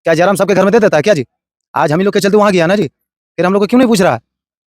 क्या जयराम सबके घर में दे देता है क्या जी? आज हम ही लोग के चलते वहाँ गया ना जी, फिर हम लोग को क्यों नहीं पूछ रहा?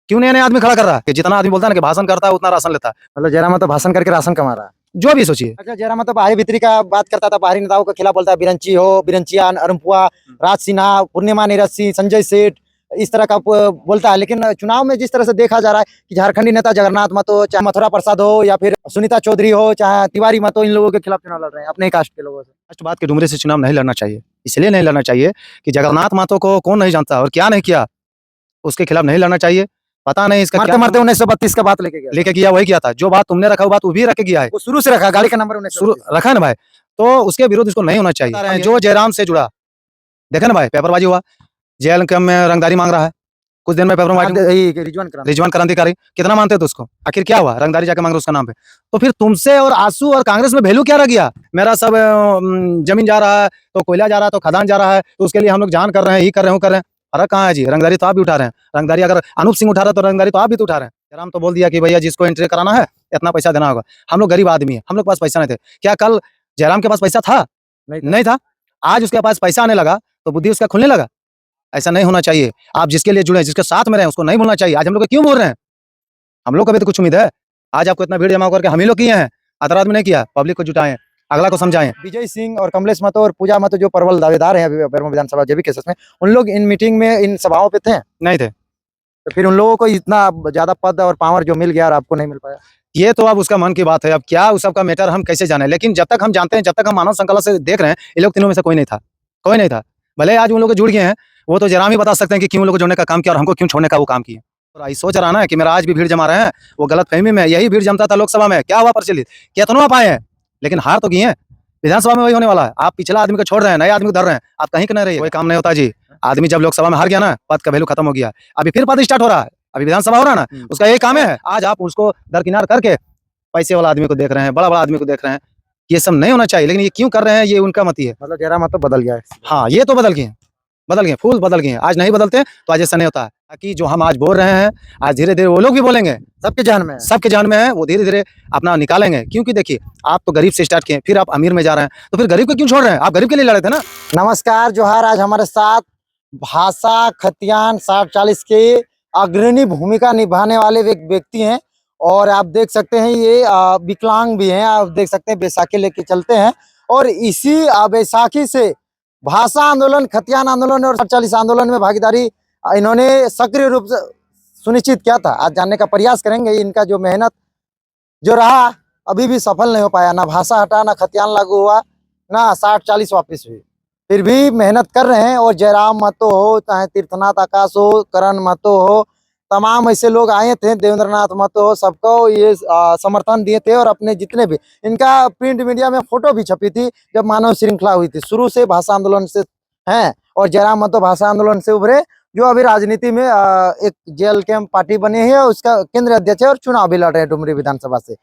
क्यों नया-नया आदमी खड़ा कर रहा है कि जितना आदमी बोलता है ना कि भाषण करता है उतना राशन लेता है। मतलब जयराम तो भाषण करके राशन कमा रहा है। जो भी सोचिए। अच्छा, जयराम तो बाहरी भीतरी का बात करता था, बाहरी नेताओं के खिलाफ बोलता है, बिरंची हो, बिरंचिया, अरुणपुआ, राज सिन्हा, पूर्णिमा नीरज सिंह, संजय सेठ, इस तरह का बोलता है। लेकिन चुनाव में जिस तरह से देखा जा रहा है कि झारखंडी नेता जगन्नाथ महतो, चाहे मथुरा प्रसाद हो या फिर सुनीता चौधरी हो, चाहे तिवारी महतो, इन लोगों के खिलाफ चुनाव लड़ रहे हैं अपने कास्ट के लोगों से। राष्ट्रवाद के डुमरे से चुनाव नहीं लड़ना चाहिए। इसलिए नहीं लड़ना चाहिए कि जगन्नाथ महतो को कौन नहीं जानता और क्या नहीं किया, उसके खिलाफ नहीं लड़ना चाहिए। पता नहीं इसका मरते मरते 1932 का बात लेके गया वही किया था। जो बात तुमने रखा वो बात वो भी रख के गया है। वो शुरू से रखा, गाड़ी का नंबर शुरू रखा है ना भाई, तो उसके विरुद्ध इसको नहीं होना चाहिए। जो जयराम से जुड़ा, देखे ना भाई पेपरबाजी हुआ, जेल कैंप में रंगदारी मांग रहा है, कुछ दिन में पेपर रिजवान क्रांतिकारी कितना मानते थे उसको, आखिर क्या हुआ? रंगदारी जाके मांग रहे उसका नाम पे। तो फिर तुमसे और आंसू और कांग्रेस में वैल्यू क्या रह गया? मेरा सब जमीन जा रहा है, तो कोयला जा रहा है, तो खदान जा रहा है, तो उसके लिए हम लोग जान कर रहे हैं, ही कर रहे हैं, कर रहे हैं। फर्क कहाँ है जी? रंगदारी तो आप भी उठा रहे हैं। रंगदारी अगर अनूप सिंह उठा रहा है तो रंगदारी तो आप भी तो उठा रहे हैं। जयराम तो बोल दिया कि भैया जिसको एंट्री कराना है इतना पैसा देना होगा। हम लोग गरीब आदमी है, हम लोग के पास पैसा नहीं थे। क्या कल जयराम के पास पैसा था? नहीं था। आज उसके पास पैसा आने लगा तो बुद्धि उसका खुलने लगा। ऐसा नहीं होना चाहिए। आप जिसके लिए जुड़े, जिसके साथ में रहे, उसको नहीं भूलना चाहिए। आज हम लोग क्यों बोल रहे हैं? हम लोग को भी तो कुछ उम्मीद है। आज आपको इतना भीड़ जमा करके हम ही लोग किए हैं, आतरात में नहीं किया। पब्लिक को जुटाएं, अगला को समझाएं। विजय सिंह और कमलेश महतो और पूजा महतो जो प्रबल दावेदार हैं बेरमो विधानसभा जेबी केसेस में, उन लोग इन मीटिंग में, इन सभाओं पे थे? नहीं थे। तो फिर उन लोगों को इतना ज्यादा पद और पावर जो मिल गया और आपको नहीं मिल पाया, ये तो अब उसका मन की बात है। अब क्या उस सबका मैटर हम कैसे जाने? लेकिन जब तक हम जानते हैं, जब तक हम मानव श्रृंखला से देख रहे हैं, ये लोग तीनों में से कोई नहीं था, कोई नहीं था। भले आज उन लोग जुड़ गए हैं, वो तो जयराम ही बता सकते हैं कि क्यों उन लोग जोड़ने का काम किया और हमको क्यों छोड़ने का वो काम किया। तो सोच रहा ना कि मेरा आज भी भीड़ जमा रहे हैं, वो गलत फहमी में यही भीड़ जमता था लोकसभा में। क्या हुआ प्रचलित? कितनों आप आए हैं, लेकिन हार तो किए हैं। विधानसभा में वही होने वाला है। आप पिछला आदमी को छोड़ रहे हैं, नए आदमी को धर रहे हैं। आप कहीं के नहीं रहिए, कोई काम नहीं होता जी। आदमी जब लोकसभा में हार गया ना, पद का वैल्यू खत्म हो गया। अभी फिर पद स्टार्ट हो रहा है, अभी विधानसभा हो रहा है ना, उसका यही काम है। आज आप उसको दरकिनार करके पैसे वाला आदमी को देख रहे हैं, बड़ा-बड़ा आदमी को देख रहे हैं। ये सब नहीं होना चाहिए, लेकिन ये क्यों कर रहे हैं ये उनका मत ही है। मतलब जयराम महतो बदल गया है। हाँ, ये तो बदल गए हैं, फूल बदल गए हैं। आज नहीं बदलते तो आज ऐसा नहीं होता है। ताकि जो हम आज बोल रहे हैं, आज धीरे-धीरे वो लोग भी बोलेंगे। सबके जान में है, सबके जान में है, वो धीरे-धीरे अपना निकालेंगे। क्योंकि देखिए, आप तो गरीब से स्टार्ट किए, फिर आप अमीर में जा रहे हैं, तो फिर गरीब को क्यों छोड़ रहे हैं? आप गरीब के लिए लड़े थे ना। नमस्कार, जोहार। आज हमारे साथ भाषा खतियान 60-40 के अग्रणी भूमिका निभाने वाले व्यक्ति हैं और आप देख सकते हैं ये विकलांग भी हैं। आप देख सकते हैं बैसाखी लेके चलते हैं और इसी बैसाखी से भाषा आंदोलन, खतियान आंदोलन और 40 आंदोलन में भागीदारी इन्होंने सक्रिय रूप से सुनिश्चित किया था। आज जानने का प्रयास करेंगे इनका जो मेहनत जो रहा अभी भी सफल नहीं हो पाया। ना भाषा हटा, ना खतियान लागू हुआ, ना 60-40 वापिस हुई। फिर भी मेहनत कर रहे हैं और जयराम महतो हो, चाहे तीर्थनाथ आकाश हो, करण महतो हो, तमाम ऐसे लोग आए थे, देवेंद्रनाथ महतो हो, सबको ये समर्थन दिए थे। और अपने जितने भी, इनका प्रिंट मीडिया में फोटो भी छपी थी जब मानव श्रृंखला हुई थी। शुरू से भाषा आंदोलन से हैं और जयराम महतो भाषा आंदोलन से उभरे, जो अभी राजनीति में एक जेल कैंप पार्टी बनी है, उसका केंद्रीय अध्यक्ष है और चुनाव भी लड़ रहे हैं डुमरी विधानसभा से।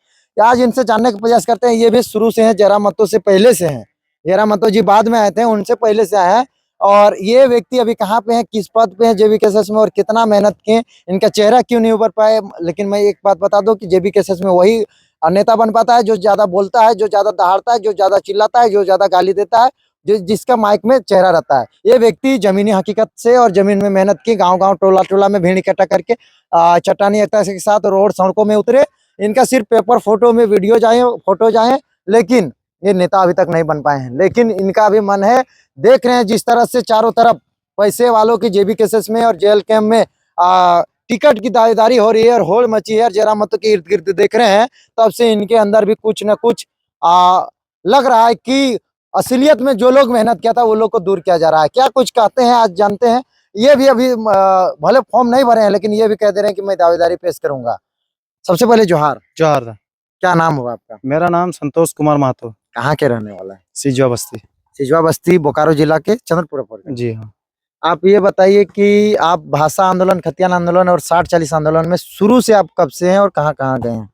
आज इनसे जानने का प्रयास करते हैं। ये भी शुरू से है, जयराम महतो से पहले से है। जयराम महतो जी बाद में आए थे, उनसे पहले से आए हैं। और ये व्यक्ति अभी कहाँ पे हैं, किस पद पे हैं जेबी केसेस में और कितना मेहनत किए, इनका चेहरा क्यों नहीं उभर पाए। लेकिन मैं एक बात बता दूं कि जेबी केसेस में वही नेता बन पाता है जो ज्यादा बोलता है, जो ज्यादा दहाड़ता है, जो ज्यादा चिल्लाता है, जो ज्यादा गाली देता है, जो जिसका माइक में चेहरा रहता है। ये व्यक्ति जमीनी हकीकत से और जमीन में मेहनत की, गाँव-गाँव, टोला-टोला में भीड़ इकट्ठा करके चट्टानी एकता के साथ रोड सड़कों में उतरे। इनका सिर्फ पेपर फोटो में वीडियोज आए, फोटोज आए, लेकिन ये नेता अभी तक नहीं बन पाए हैं। लेकिन इनका भी मन है। देख रहे हैं जिस तरह से चारों तरफ पैसे वालों की जेबी केसेस में और जेल कैंप में टिकट की दावेदारी हो रही है और होड़ मची है। जयराम महतो के इर्द गिर्द देख रहे हैं, तब से इनके अंदर भी कुछ न कुछ लग रहा है कि असलियत में जो लोग मेहनत किया था वो लोग को दूर किया जा रहा है। क्या कुछ कहते हैं आज जानते हैं। ये भी अभी भले फॉर्म नहीं भरे हैं, लेकिन ये भी कह दे रहे हैं कि मैं दावेदारी पेश करूंगा। सबसे पहले जोहार। जोहार। क्या नाम हुआ आपका? मेरा नाम संतोष कुमार महतो। कहाँ के रहने वाला है? सिजवा बस्ती। सिजवा बस्ती, बोकारो जिला के चंद्रपुरा प्रखंड। जी हाँ। आप ये बताइए कि आप भाषा आंदोलन, खतियान आंदोलन और 60-40 आंदोलन में शुरू से आप कब से हैं और कहाँ-कहाँ गए हैं?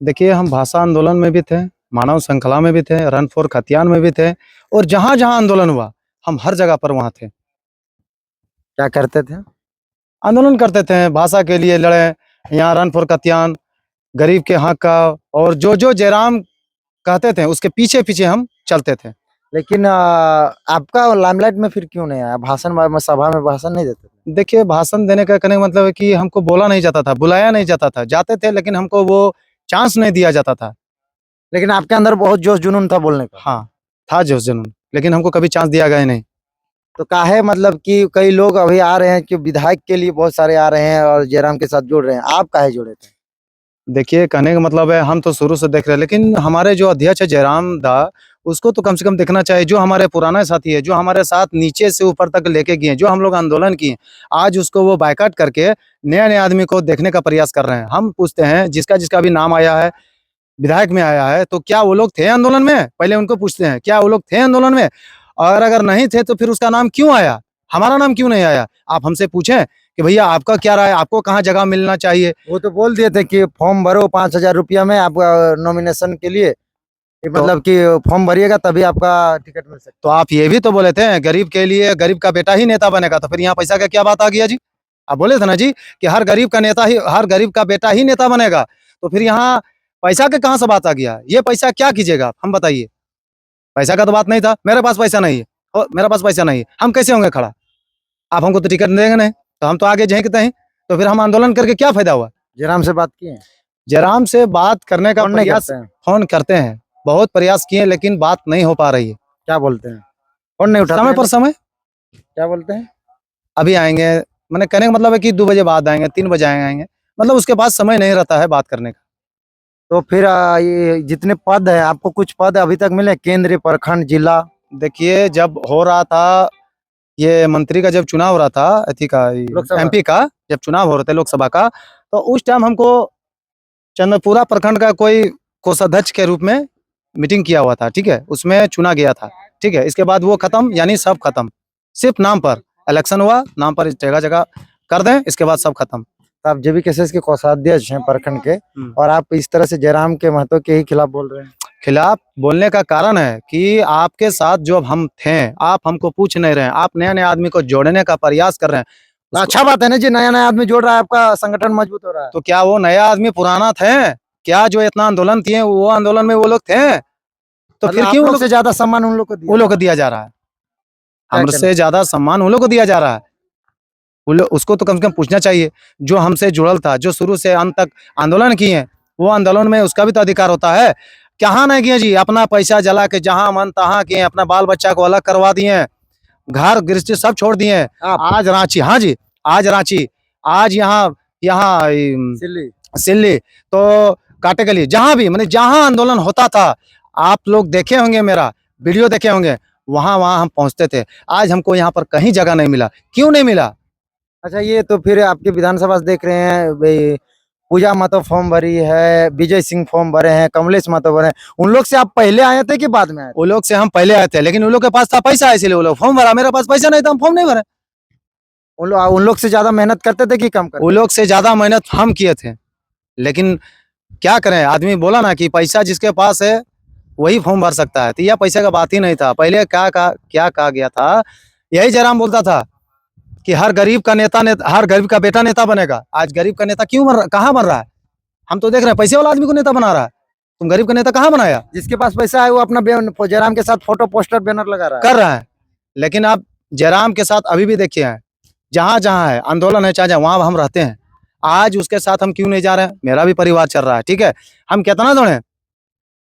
देखिए, हम भाषा आंदोलन में भी थे, मानव श्रृंखला में भी थे, रन फॉर खतियान में भी थे और जहाँ-जहाँ आंदोलन हुआ, हम हर जगह पर वहाँ थे। क्या करते थे? आंदोलन करते थे, भाषा के लिए लड़े, यहाँ रन फॉर खतियान, गरीब के हक का, और जो-जो जयराम कहते थे उसके पीछे-पीछे हम चलते थे। लेकिन आपका लाइमलाइट में फिर क्यों नहीं आया? भाषण में सभा में भाषण नहीं देते थे? देखिए, भाषण देने का कहने का मतलब है कि हमको बोला नहीं जाता था, बुलाया नहीं जाता था। जाते थे लेकिन हमको वो चांस नहीं दिया जाता था। लेकिन आपके अंदर बहुत जोश जुनून था बोलने का। हाँ, था जोश जुनून, लेकिन हमको कभी चांस दिया गया ही नहीं। तो काहे मतलब कि कई लोग अभी आ रहे हैं कि विधायक के लिए बहुत सारे आ रहे हैं और जयराम के साथ जुड़ रहे हैं, आप काहे जुड़े थे? देखिए, कहने का मतलब है हम तो शुरू से देख रहे हैं, लेकिन हमारे जो अध्यक्ष है जयराम दा, उसको तो कम से कम देखना चाहिए। जो हमारे पुराने साथी है, जो हमारे साथ नीचे से ऊपर तक लेके गए हैं, जो हम लोग आंदोलन किए, आज उसको वो बायकॉट करके नए-नए आदमी को देखने का प्रयास कर रहे हैं। हम पूछते हैं जिसका भी नाम आया है, विधायक में आया है, तो क्या वो लोग थे आंदोलन में? पहले उनको पूछते हैं, क्या वो लोग थे आंदोलन में? और अगर नहीं थे तो फिर उसका नाम क्यों आया? हमारा नाम क्यों नहीं आया? आप हमसे पूछें कि भैया आपका क्या राय है? आपको कहाँ जगह मिलना चाहिए? वो तो बोल दिए थे कि फॉर्म भरो 5,000 रुपया में आप नॉमिनेशन के लिए, कि मतलब कि फॉर्म भरिएगा तभी आपका टिकट मिल सकता तो आप ये भी तो बोले थे गरीब के लिए गरीब का बेटा ही नेता बनेगा, तो फिर यहाँ पैसा का क्या बात आ गया जी? आप बोले थे ना जी कि हर गरीब का बेटा ही नेता बनेगा, तो फिर यहाँ पैसा के कहाँ से बात आ गया? ये पैसा क्या कीजिएगा आप? हम बताइए। पैसा का तो बात नहीं था, मेरे पास पैसा नहीं है मेरा पास पैसा नहीं है, हम कैसे होंगे खड़ा? आप हमको तो टिकट देंगे नहीं, तो हम तो आगे जाएँ कि तहीं, तो फिर हम आंदोलन करके क्या फायदा हुआ? है। जयराम से बात किए? जयराम से बात करने का कौन नहीं प्रयास करते हैं? फ़ोन करते हैं, बहुत प्रयास किए लेकिन बात नहीं हो पा रही है। क्या बोलते हैं? कौन नहीं उठाते समय हैं? पर समय क्या बोलते हैं? अभी आएँगे, मैंने कहने का मतलब है कि 2 बजे बाद आएँगे, 3 बजे आएँगे, मतलब उसके पास समय नहीं रहता है बात करने का। तो फिर ये जितने पद है आपको कुछ पद अभी तक मिले? केंद्र, प्रखंड, जिला? देखिए, जब हो रहा था, ये मंत्री का जब चुनाव हो रहा था, अथी का लोकसभा? एमपी का, जब चुनाव हो रहे थे लोकसभा का, तो उस टाइम हमको चंद्रपुरा प्रखंड का कोई कोषाध्यक्ष के रूप में मीटिंग किया हुआ था, ठीक है? उसमें चुना गया था, ठीक है? इसके बाद वो खत्म, यानी सब खत्म। सिर्फ़ नाम पर इलेक्शन हुआ, नाम पर जगह-जगह कर दें, इसके बाद सब खत्म। तो आप जेबीकेएसएस के कोषाध्यक्ष हैं प्रखंड के, हुँ। और आप इस तरह से जयराम के महतो के ही खिलाफ बोल रहे हैं। खिलाफ बोलने का कारण है कि आपके साथ जो अब हम थे, आप हमको पूछ नहीं रहे हैं, आप नए-नए आदमी को जोड़ने का प्रयास कर रहे हैं। तो उसको अच्छा बात है ना जी, नया-नया आदमी जोड़ रहा है, आपका संगठन मजबूत हो रहा है। तो क्या वो नया आदमी पुराना थे? क्या जो इतना आंदोलन किए, वो आंदोलन में वो लोग थे? तो मतलब फिर आप क्यों लोग से ज्यादा सम्मान उन लोग को दिया वो लोग को जा दिया जा रहा है? क्या कहना हमसे ज़्यादा सम्मान उन लोग को दिया जा रहा है। वो लोग उसको तो कम से कम पूछना चाहिए, जो हमसे जुड़ल था, जो शुरू से अंत तक आंदोलन किए हैं, वो आंदोलन में उसका भी तो अधिकार होता है। कहाँ नहीं किए जी, अपना पैसा जला के जहाँ मन तहाँ किए, अपना बाल-बच्चा को अलग करवा दिए हैं, घर गृहस्थी सब छोड़ दिए हैं। आप? आज रांची, हाँ जी, आज रांची, आज यहाँ यहाँ सिल्ली? सिल्ली, तो काटेगली, जहाँ भी माने जहाँ आंदोलन होता था, आप लोग देखे होंगे मेरा वीडियो देखे होंगे, वहाँ हम पहुँचते थे। आज हमको यहाँ पर कहीं जगह नहीं मिला। क्यों नहीं मिला? अच्छा, ये तो फिर आपके विधानसभा से देख रहे हैं भाई, पूजा महतो फॉर्म भरी है, विजय सिंह फॉर्म भरे हैं, कमलेश महतो भरे हैं। उन लोग से आप पहले आए थे कि बाद में आए थे? वो लोग से हम पहले आए थे, लेकिन उन लोग के पास था पैसा, इसीलिए वो लोग फॉर्म भरा। मेरे पास पैसा नहीं था, हम फॉर्म नहीं भरे। उन लोग से ज्यादा मेहनत करते थे कि कम करते वो थे? लोग से ज़्यादा मेहनत हम किए थे, लेकिन क्या करें, आदमी बोला ना कि पैसा जिसके पास है, वही फॉर्म भर सकता है। तो यह पैसे का बात ही नहीं था। पहले क्या कहा गया था, यही जयराम बोलता था कि हर गरीब का बेटा नेता बनेगा। आज गरीब का नेता क्यों कहाँ बन रहा है? हम तो देख रहे हैं पैसे वाला आदमी को नेता बना रहा है। तुम गरीब का नेता कहाँ बनाया? जिसके पास पैसा है वो अपना जयराम के साथ फोटो पोस्टर बैनर लगा रहा है। कर रहा है। लेकिन आप जयराम के साथ अभी भी देखिए हैं, जहाँ-जहाँ है आंदोलन है, चाहे वहाँ हम रहते हैं। आज उसके साथ हम क्यों नहीं जा रहे हैं? मेरा भी परिवार चल रहा है, ठीक है? हम कितना दौड़े,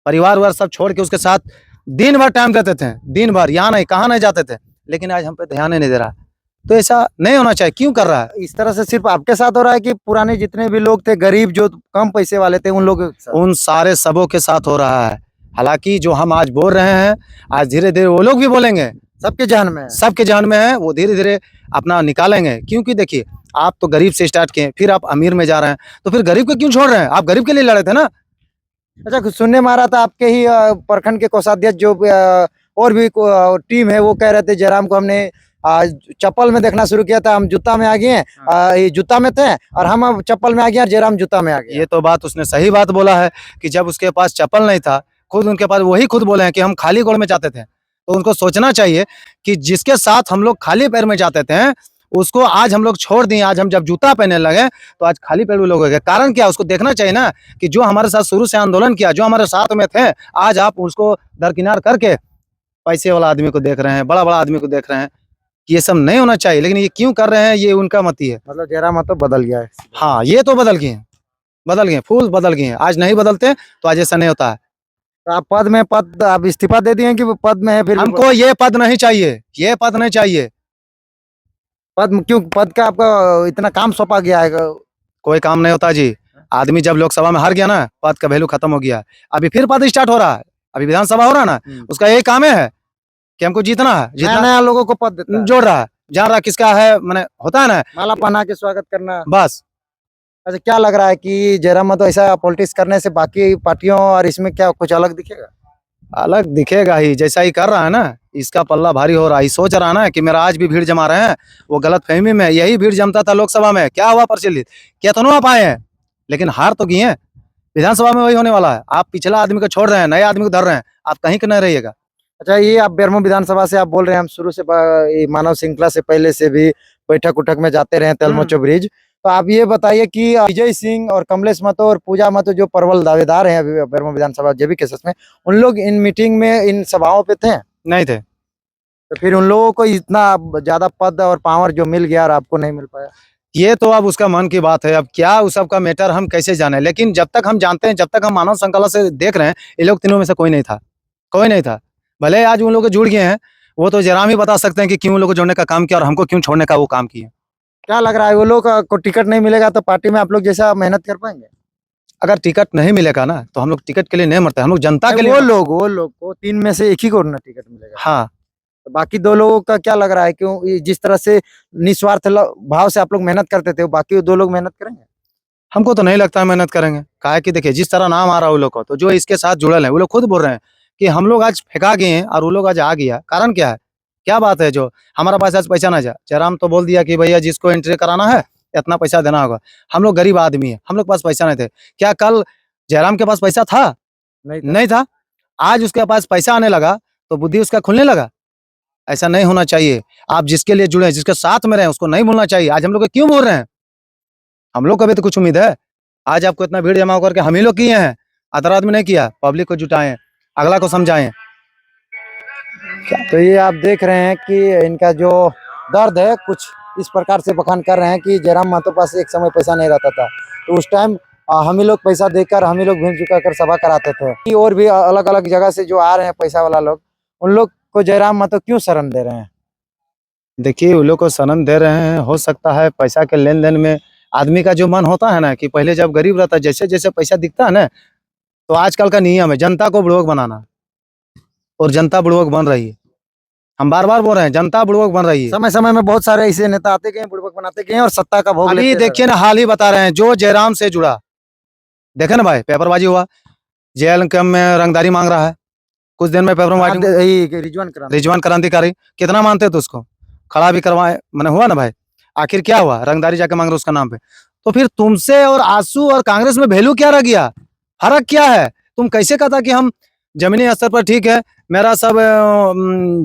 परिवार-वार सब छोड़ के उसके साथ दिन भर टाइम देते थे, दिन भर, यहाँ नहीं, कहाँ नहीं जाते थे। लेकिन आज हम पे ध्यान ही नहीं दे रहा। तो ऐसा नहीं होना चाहिए, क्यों कर रहा है? इस तरह से सिर्फ आपके साथ हो रहा है कि पुराने जितने भी लोग थे, गरीब जो कम पैसे वाले थे, उन लोगों के साथ? उन सारे सबों के साथ हो रहा है। हालाँकि जो हम आज बोल रहे हैं, आज धीरे-धीरे वो लोग भी बोलेंगे। सबके जहन में है। सबके जहन में है, वो धीरे-धीरे अपना निकालेंगे। क्योंकि देखिए, आप तो गरीब से स्टार्ट किए, फिर आप अमीर में जा रहे हैं, तो फिर गरीब को क्यों छोड़ रहे हैं? आप गरीब के लिए लड़े थे ना? अच्छा, सुनने में आ रहा था आपके ही प्रखंड के कोषाध्यक्ष जो और भी टीम है, वो कह रहे थे जयराम को हमने चप्पल में देखना शुरू किया था, हम जूता में आ गए हैं। ये जूता में थे और हम अब चप्पल में आ गए और जयराम जूता में आ गए। ये तो बात उसने सही बात बोला है कि जब उसके पास चप्पल नहीं था, खुद उनके पास वही खुद बोले हैं कि हम खाली गोड़ में जाते थे। तो उनको सोचना चाहिए कि जिसके साथ हम लोग खाली पैर में जाते थे, उसको आज हम लोग छोड़ दिए। आज हम जब जूता पहनने लगे, तो आज खाली पैर भी लोग हो गए। कारण क्या? उसको देखना चाहिए ना कि जो हमारे साथ शुरू से आंदोलन किया, जो हमारे साथ में थे, आज आप उसको दरकिनार करके पैसे वाला आदमी को देख रहे हैं, बड़ा बड़ा आदमी को देख रहे हैं कि ये सब नहीं होना चाहिए, लेकिन ये क्यों कर रहे हैं ये उनका मति है। मतलब जयराम महतो बदल गया है। हाँ, ये तो बदल गए हैं, बदल गए, फूल बदल गए हैं। आज नहीं बदलते तो आज ऐसा नहीं होता है। तो आप पद आप इस्तीफा दे दिए कि वो पद में है फिर भी? हमको ये पद नहीं चाहिए, ये पद नहीं चाहिए। क्यों पद का आपका इतना काम सौंपा गया है? कोई काम नहीं होता जी। आदमी जब लोकसभा में हार गया ना, पद का वैल्यू खत्म हो गया। अभी फिर पद स्टार्ट हो रहा है, अभी विधानसभा हो रहा है ना, उसका यही काम है कि हमको जीतना है, नया नया लोगों को पद देता है। जोड़ रहा है, जान रहा किसका है, मैंने होता है ना, माला पहना के स्वागत करना। बस। अच्छा, क्या लग रहा है कि जयराम महतो ऐसा पॉलिटिक्स करने से बाकी पार्टियों और इसमें क्या कुछ अलग दिखेगा? अलग दिखेगा ही, जैसा ही कर रहा है ना, इसका पल्ला भारी हो रहा है। सोच रहा है ना कि मेरा आज भी भीड़ जमा रहे हैं, वो गलत फहमी में। यही भीड़ जमता था लोकसभा में, क्या हुआ प्रचलित, कितनों आप आए हैं, लेकिन हार तो गए हैं। विधानसभा में वही होने वाला है। आप पिछला आदमी को छोड़ रहे हैं, नए आदमी को धर रहे हैं, आप कहीं का नहीं रहिएगा। अच्छा, ये आप बेरमो विधानसभा से आप बोल रहे हैं, हम शुरू से ये मानव श्रृंखला से पहले से भी बैठक उठक में जाते रहे तेलमोचो ब्रिज। तो आप ये बताइए कि विजय सिंह और कमलेश महतो और पूजा महतो जो प्रबल दावेदार हैं अभी बेरमो विधानसभा जेबी केसेस में, उन लोग इन मीटिंग में इन सभाओं पे थे? नहीं थे। तो फिर उन लोगों को इतना ज्यादा पद और पावर जो मिल गया और आपको नहीं मिल पाया? ये तो अब उसका मन की बात है। अब क्या उस सब का मैटर हम कैसे जाने, लेकिन जब तक हम जानते हैं, जब तक हम मानव श्रृंखला से देख रहे हैं, ये लोग तीनों में से कोई नहीं था, कोई नहीं था। भले आज उन लोग जुड़ गए हैं, वो तो जयराम ही बता सकते हैं कि क्यों उन लोग को जोड़ने का काम किया और हमको क्यों छोड़ने का वो काम किया। क्या लग रहा है, वो लोग को टिकट नहीं मिलेगा तो पार्टी में आप लोग जैसा मेहनत कर पाएंगे? अगर टिकट नहीं मिलेगा ना, तो हम लोग टिकट के लिए नहीं मरते, हम लोग जनता के लिए। वो लोग को 3 में से 1 ही को ना टिकट मिलेगा। हाँ, तो बाकी 2 लोगों का क्या लग रहा है, क्यों जिस तरह से निस्वार्थ भाव से आप लोग मेहनत करते थे, बाकी 2 लोग मेहनत करेंगे? हमको तो नहीं लगता है मेहनत करेंगे। काहे कि देखिए, जिस तरह नाम आ रहा है वो लोग को, तो जो इसके साथ जुड़ल है वो लोग खुद बोल रहे हैं कि हम लोग आज फेंका गए हैं और वो लोग आज आ गया। कारण क्या है, क्या बात है जो हमारा पास आज पैसा ना जाए। जयराम तो बोल दिया कि भैया जिसको एंट्री कराना है इतना पैसा देना होगा। हम लोग गरीब आदमी है, हम लोग पास पैसा नहीं थे। क्या कल जयराम के पास पैसा था? नहीं था। आज उसके पास पैसा आने लगा तो बुद्धि उसका खुलने लगा। ऐसा नहीं होना चाहिए। आप जिसके लिए जुड़े, जिसके साथ में रहे, उसको नहीं भूलना चाहिए। आज हम लोग क्यों बोल रहे हैं, हम लोग को भी तो कुछ उम्मीद है। आज आपको इतना भीड़ जमा करके हम ही लोग किए हैं, अदर आदमी नहीं किया। पब्लिक को जुटाएं, अगला को समझाएं। तो ये आप देख रहे हैं कि इनका जो दर्द है कुछ इस प्रकार से बखान कर रहे हैं कि जयराम महतो पास एक समय पैसा नहीं रहता था, तो उस टाइम हम ही लोग पैसा देकर, हम ही लोग भीड़ जुटाकर सभा कराते थे। और भी अलग अलग जगह से जो आ रहे हैं पैसा वाला लोग, उन लोग को जयराम महतो क्यों शरण दे रहे हैं? देखिए, वो लोग को सनम दे रहे हैं, हो सकता है पैसा के लेन देन में आदमी का जो मन होता है ना, कि पहले जब गरीब रहता, जैसे जैसे पैसा दिखता है ना, तो आजकल का नियम है जनता को बुड़वक बनाना, और जनता बुड़वक बन रही है। हम बार बार बोल रहे हैं, जनता बुड़वक बन रही है। समय समय में बहुत सारे ऐसे नेता आते गए, बुड़बक बनाते गए और सत्ता का भोग अभी लेते देखिए ना, हाल ही बता रहे हैं, जो जयराम से जुड़ा, देखे ना भाई, पेपरबाजी हुआ, जेल कैंप में रंगदारी मांग रहा है। कुछ दिन में पेपर में रिजवान क्रांतिकारी, कितना मानते थे उसको, खड़ा भी करवाए, मैंने हुआ ना भाई। आखिर क्या हुआ, रंगदारी जाके मांग रहे उसका नाम पे। तो फिर तुमसे और आंसू और कांग्रेस में वैल्यू क्या रह गया, फर्क क्या है? तुम कैसे कहता कि हम जमीनी स्तर पर ठीक है, मेरा सब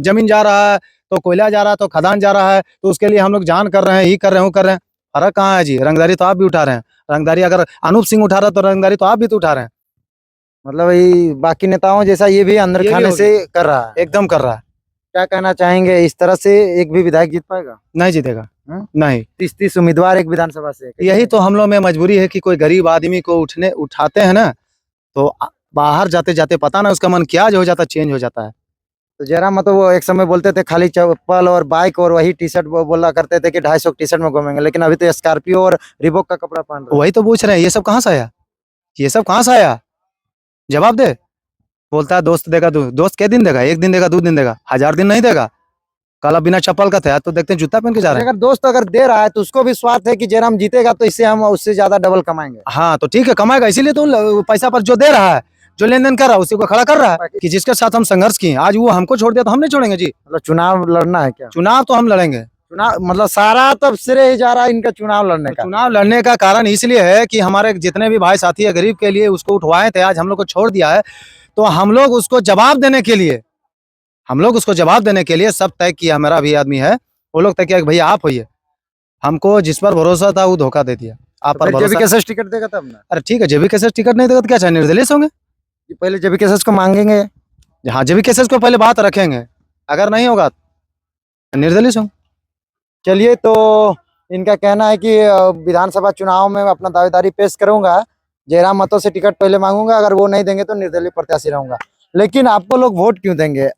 जमीन जा रहा है, तो कोयला जा रहा है, तो खदान जा रहा है, तो उसके लिए हम लोग जान कर रहे हैं, ही कर रहे हैं, वो कर रहे हैं। फर्क कहाँ है जी? रंगदारी तो आप भी उठा रहे हैं। रंगदारी अगर अनूप सिंह उठा रहा है, तो रंगदारी तो आप भी तो उठा रहे हैं। मतलब ये बाकी नेताओं जैसा ये भी अंदर ये भी खाने हो से कर रहा है। एकदम कर रहा है। क्या कहना चाहेंगे, इस तरह से एक भी विधायक जीत पाएगा? नहीं जीतेगा, नहीं। 30 उम्मीदवार एक विधानसभा से। यही तो हम लोग में मजबूरी है कि कोई गरीब आदमी को उठाते हैं ना, तो बाहर जाते जाते पता ना उसका मन क्या जो हो जाता, चेंज हो जाता है। तो जयराम महतो वो एक समय बोलते थे खाली चप्पल और बाइक और वही टी शर्ट बोला करते थे कि 250 टी शर्ट में घूमेंगे, लेकिन अभी तो स्कॉर्पियो और रिबॉक का कपड़ा पहन रहे हैं। वही तो पूछ रहे हैं, ये सब कहाँ से आया, ये सब कहाँ से आया? जवाब दे। बोलता है दोस्त देगा, दोस्त क्या दिन देगा, 1 दिन देगा, 2 दिन देगा, 1000 दिन नहीं देगा। कल अब बिना चप्पल का थे, आज तो देखते हैं जूता पहन के जा रहे हैं। अगर दोस्त अगर दे रहा है तो उसको भी स्वार्थ है कि जयराम जीतेगा तो इससे हम उससे ज्यादा डबल कमाएंगे। हाँ तो ठीक है, कमाएगा, इसीलिए तो पैसा पर जो दे रहा है, जो लेन देन कर रहा है, उसी को खड़ा कर रहा है कि जिसके साथ हम संघर्ष किए, आज वो हमको छोड़ दिया तो हम नहीं छोड़ेंगे जी। मतलब चुनाव लड़ना है क्या? चुनाव तो हम लड़ेंगे। चुनाव मतलब सारा तब सिरे ही जा रहा है इनका चुनाव लड़ने का। चुनाव लड़ने का कारण इसलिए है कि हमारे जितने भी भाई साथी है गरीब के लिए, उसको उठवाए थे, आज हम लोग को छोड़ दिया है, तो हम लोग उसको जवाब देने के लिए, सब तय किया। मेरा भी आदमी है, वो लोग तय किया कि भैया आप होइए। हमको जिस पर भरोसा था वो धोखा दे दिया। आप पर जेबी केसेस टिकट देगा तब ना? अरे ठीक है, जेबी केसेस टिकट नहीं देगा तो क्या चाहिए, निर्दलीय होंगे? पहले जेबी केसेस को मांगेंगे, हाँ जब भी केसेस को पहले बात रखेंगे, अगर नहीं होगा तो निर्दलीय से हूँ। चलिए, तो इनका कहना है कि विधानसभा चुनाव में अपना दावेदारी पेश करूंगा, जयराम महतो से टिकट पहले मांगूंगा, अगर वो नहीं देंगे तो निर्दलीय प्रत्याशी रहूंगा। लेकिन आपको लोग वोट क्यों देंगे?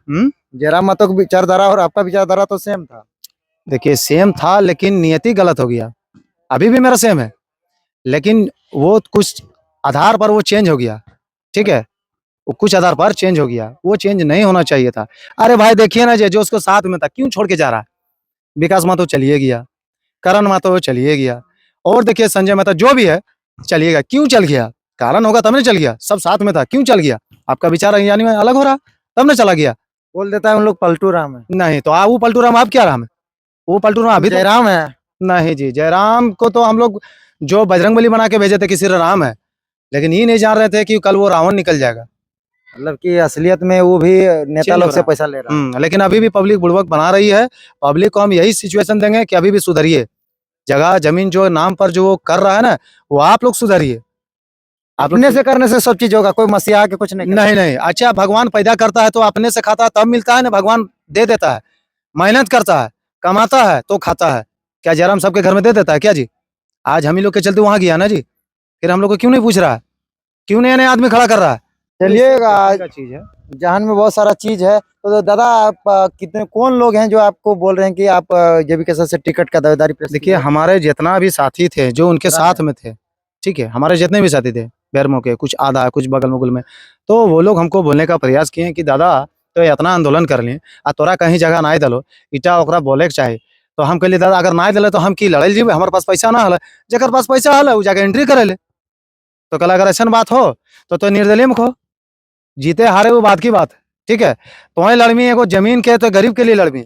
जयराम महतो का विचारधारा और आपका विचारधारा तो सेम था। देखिए सेम था लेकिन नियति गलत हो गया। अभी भी मेरा सेम है लेकिन वो कुछ आधार पर वो चेंज हो गया, ठीक है, वो कुछ आधार पर चेंज हो गया, वो चेंज नहीं होना चाहिए था। अरे भाई देखिए ना, जो उसको साथ में था क्यों छोड़ के जा रहा है? विकास महतो चलिए गया, करण महतो चलिए गया, और देखिए संजय महतो जो भी है चलिएगा, क्यों चल गया? कारण होगा तब नहीं चल गया, सब साथ में था क्यों चल गया? आपका विचार यानी में अलग हो रहा तब ना चला गया। बोल देता है उन लोग पलटू राम है। नहीं तो वो पलटू राम, आप क्या राम है? वो पलटू राम अभी तो जयराम है। नहीं जी, जयराम को तो हम लोग जो बजरंगबली बना के भेजे थे किसी राम है, लेकिन ये नहीं जान रहे थे कि कल वो रावण निकल जाएगा। मतलब कि असलियत में वो भी नेता चेंज लोग हो से रहा है। पैसा ले रहा है। लेकिन अभी भी पब्लिक बुड़बक बना रही है। पब्लिक को हम यही सिचुएशन देंगे कि अभी भी सुधरिए, जगह जमीन जो नाम पर जो वो कर रहा है ना, वो आप लोग सुधरिए। आप लोग अपने से करने से सब चीज होगा, कोई मसीहा के कुछ नहीं कर नहीं नहीं, अच्छा भगवान पैदा करता है तो अपने से खाता है तब मिलता है ना, भगवान दे देता है। मेहनत करता है, कमाता है तो खाता है। क्या जयराम सबके घर में दे देता है क्या जी? आज हम ही लोग के चलते वहां गया ना जी, फिर हम लोग को क्यों नहीं पूछ रहा है? क्यों नया नया आदमी खड़ा कर रहा है? चलिए, चीज है। जहान में बहुत सारा चीज है। तो दादा, आप कितने कौन लोग हैं जो आपको बोल रहे हैं कि आप जेबी केसर से टिकट का दावेदारी पेश देखिए कीजिए? हमारे जितना भी साथी थे जो उनके हाँ। साथ में थे, ठीक है, हमारे जितने भी साथी थे बैरमो के, कुछ आधा कुछ बगल मुगल में, तो वो लोग हमको बोलने का प्रयास किए कि दादा तो इतना आंदोलन कर लिए आ तोरा कहीं जगह ना दलो, इटा ओकरा बोले के चाहे। तो हम कहलिए दादा अगर ना दिले तो हम की लड़े जीबे, हमारे पास पैसा ना हल, जकर पास पैसा हल उ जाके एंट्री करे ले। तो कहला अगर ऐसा बात हो तो निर्दलीय में खो, जीते हारे वो बात की बात है, ठीक है। तो लड़मी एगो जमीन के तो गरीब के लिए लड़मी,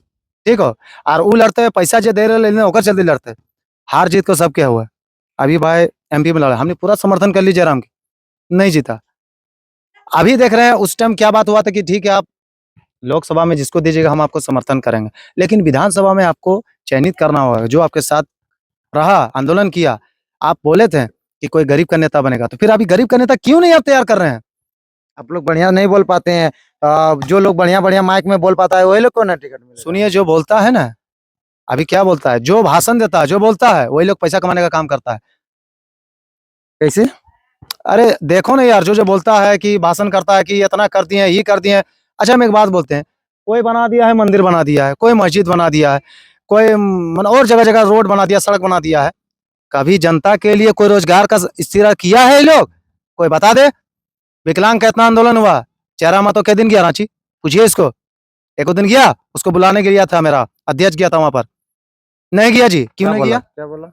ठीक हो, और वो लड़ते पैसा जो दे रहे ओकर चलते लड़ते, हार जीत को सबके हुआ। अभी भाई एमपी में लड़ा, हमने पूरा समर्थन कर ली जयराम की, नहीं जीता। अभी देख रहे हैं उस टाइम क्या बात हुआ था कि ठीक है आप लोकसभा में जिसको दीजिएगा हम आपको समर्थन करेंगे, लेकिन विधानसभा में आपको चयनित करना होगा। जो आपके साथ रहा, आंदोलन किया, आप बोले थे कि कोई गरीब का नेता बनेगा, तो फिर अभी गरीब का नेता क्यों नहीं आप तैयार कर रहे हैं? आप लोग बढ़िया नहीं बोल पाते हैं। जो लोग बढ़िया बढ़िया माइक में बोल पाता है वही लोग को ना टिकट मिलेगा। सुनिए, जो बोलता है ना, अभी क्या बोलता है, जो भाषण देता है, जो बोलता है वही लोग पैसा कमाने का काम करता है। कैसे? अरे देखो ना यार, जो बोलता है कि भाषण करता है कि इतना कर दिए, ये कर दिए। अच्छा हम एक बात बोलते हैं, कोई बना दिया है, मंदिर बना दिया है, कोई मस्जिद बना दिया है, कोई और जगह जगह रोड बना दिया, सड़क बना दिया है, कभी जनता के लिए कोई रोजगार का इस्तेरा किया है ये लोग? कोई बता दे। विकलांग का इतना आंदोलन हुआ, चेहरा महतो के दिन गया रांची, पूछिए इसको। एक दिन गया, उसको बुलाने के लिए था, मेरा अध्यक्ष गया था वहां पर, नहीं गया जी। क्यों नहीं गया? क्या बोला?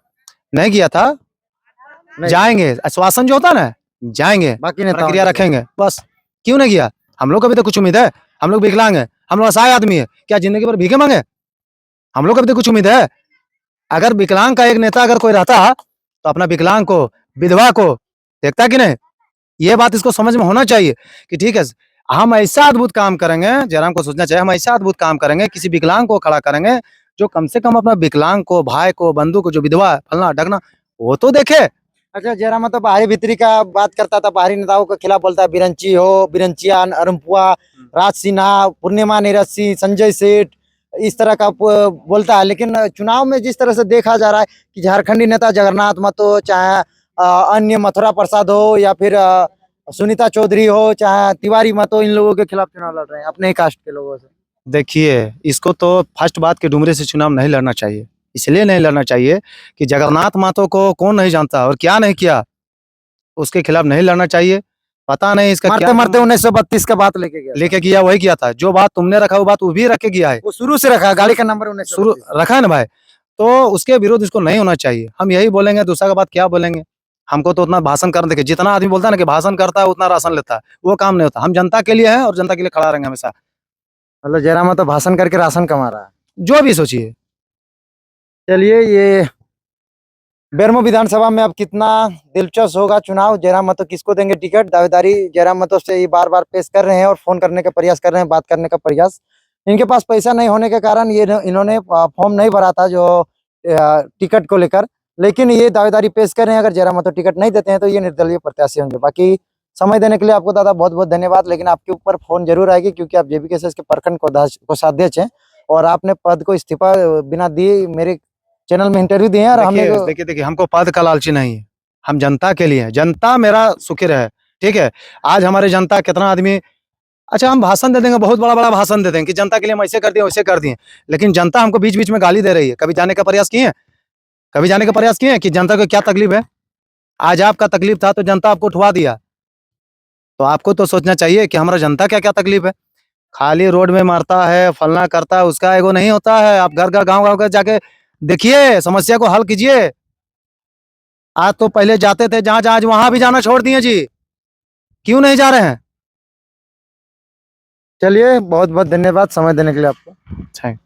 नहीं गया था। जाएंगे, आश्वासन जो होता है ना, जाएंगे, बाकी नेताओं प्रक्रिया ने रखेंगे, बस। क्यों नहीं गया? हम लोग को भी तो कुछ उम्मीद है, हम लोग विकलांग है, हम लोग असहाय आदमी है, क्या जिंदगी भर भीखे मांगे? हम लोग को भी तो कुछ उम्मीद है। अगर विकलांग का एक नेता अगर कोई रहता तो अपना विकलांग को, विधवा को देखता कि नहीं? ये बात इसको समझ में होना चाहिए कि ठीक है हम ऐसा अद्भुत काम करेंगे, जयराम को सोचना चाहिए, हम ऐसा अद्भुत काम करेंगे, किसी विकलांग को खड़ा करेंगे जो कम से कम अपना विकलांग को, भाई को, बंधु को, जो विधवा है, फलना ढकना, वो तो देखे। अच्छा, जयराम तो बाहरी भीतरी का बात करता था, बाहरी नेताओं के खिलाफ बोलता है, बिरंची हो, बिरंचिया, अरमपुआ, राज सिन्हा, पूर्णिमा निरज सिंह, संजय सेठ, इस तरह का बोलता है। लेकिन चुनाव में जिस तरह से देखा जा रहा है कि झारखंडी नेता जगन्नाथ महतो, चाहे अन्य मथुरा प्रसाद हो, या फिर सुनीता चौधरी हो, चाहे तिवारी महतो, इन लोगों के खिलाफ चुनाव लड़ रहे हैं अपने ही कास्ट के लोगों से। देखिए इसको तो फर्स्ट बात के डुमरे से चुनाव नहीं लड़ना चाहिए। इसलिए नहीं लड़ना चाहिए कि जगन्नाथ महतो को कौन नहीं जानता और क्या नहीं किया, उसके खिलाफ नहीं लड़ना चाहिए। पता नहीं इसका मरते क्या मरते 1932 का बात लेके गया, लेके गया, वही किया था। जो बात तुमने रखा वो बात वो भी रख के गया है, वो शुरू से रखा है, गाड़ी का नंबर शुरू 1932। रखा है ना भाई। तो उसके विरुद्ध इसको नहीं होना चाहिए। हम यही बोलेंगे, दूसरा का बात क्या बोलेंगे? हमको तो उतना भाषण करने, देखिए जितना आदमी बोलता है ना कि भाषण करता है उतना राशन लेता है, वो काम नहीं होता। हम जनता के लिए हैं और जनता के लिए खड़ा रहेंगे हमेशा, मतलब जयराम महतो भाषण करके राशन कमा रहा है। जो भी सोचिए। चलिए, ये बेरमो विधानसभा में अब कितना दिलचस्प होगा चुनाव, जयराम महतो किसको देंगे टिकट? दावेदारी जयराम महतो से ये बार बार पेश कर रहे हैं और फोन करने का प्रयास कर रहे हैं, बात करने का प्रयास। इनके पास पैसा नहीं होने के कारण ये इन्होंने फॉर्म नहीं भरा था जो टिकट को लेकर, लेकिन ये दावेदारी पेश कर रहे हैं। अगर जयराम महतो टिकट नहीं देते हैं तो ये निर्दलीय प्रत्याशी होंगे। बाकी समय देने के लिए आपको दादा बहुत बहुत धन्यवाद। लेकिन आपके ऊपर फोन जरूर आएगी, क्योंकि आप जेबीकेएसएस के प्रखंड कोषाध्यक्ष हैं और आपने पद को इस्तीफा बिना दिए मेरे चैनल में इंटरव्यू दिए हैं। और हमने देखिए देखिए, हमको पद का लालची नहीं है, हम जनता के लिए हैं, जनता मेरा सुखी रहे। ठीक है, आज हमारे जनता कितना आदमी, अच्छा हम भाषण दे देंगे, बहुत बड़ा बड़ा भाषण दे देंगे कि जनता के लिए हम ऐसे कर दिए वैसे कर दिए, लेकिन जनता हमको बीच बीच में गाली दे रही है। कभी जाने का प्रयास किए हैं? कभी जाने का प्रयास किए हैं कि जनता को क्या तकलीफ है? आज आपका तकलीफ था तो जनता आपको उठवा दिया, तो आपको तो सोचना चाहिए कि हमारा जनता क्या क्या तकलीफ है। खाली रोड में मारता है, फलना करता है, उसका एगो नहीं होता है। आप घर घर गांव गांव के जाके देखिए, समस्या को हल कीजिए। आज तो पहले जाते थे जहां जहां, आज वहां भी जाना छोड़ दिए जी, क्यों नहीं जा रहे हैं? चलिए, बहुत बहुत धन्यवाद समय देने के लिए आपको। अच्छा।